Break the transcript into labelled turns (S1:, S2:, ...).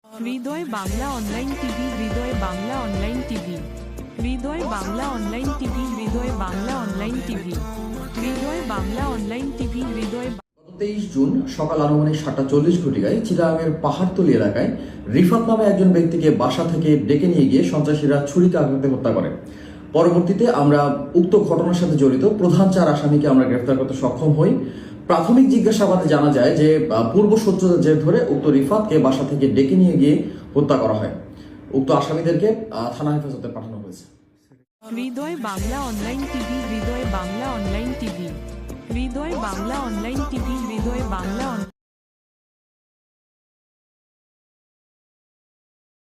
S1: হৃদয় Bangla online TV, হৃদয় Bangla online TV, হৃদয় Bangla online TV, হৃদয় Bangla online TV, হৃদয় Bangla online TV, হৃদয়।
S2: 23 June সকাল আনুমানিক 7:40 ঘটিকায় চিটাগাংয়ের পাহাড়তলী এলাকায় রিফাত নামে একজন ব্যক্তিকে বাসা থেকে ডেকে নিয়ে গিয়ে সন্ত্রাসীরা ছুরিতে আঘাতে হত্যা করে। পরবর্তীতে আমরা উক্ত ঘটনার সাথে জড়িত প্রধান 4 আসামিকে আমরা গ্রেফতার করতে সক্ষম হই। প্রাথমিক জিজ্ঞাসাবাদে জানা যায় যে পূর্ব শত্রুতার জের ধরে উক্ত রিফাতকে বাসা থেকে ডেকে নিয়ে গিয়ে হত্যা করা হয়। উক্ত আসামিদেরকে থানা হেফাজতে পাঠানো হয়েছে।
S1: হৃদয় বাংলা অনলাইন টিভি, হৃদয় বাংলা অনলাইন টিভি, হৃদয় বাংলা অনলাইন টিভি, হৃদয় বাংলা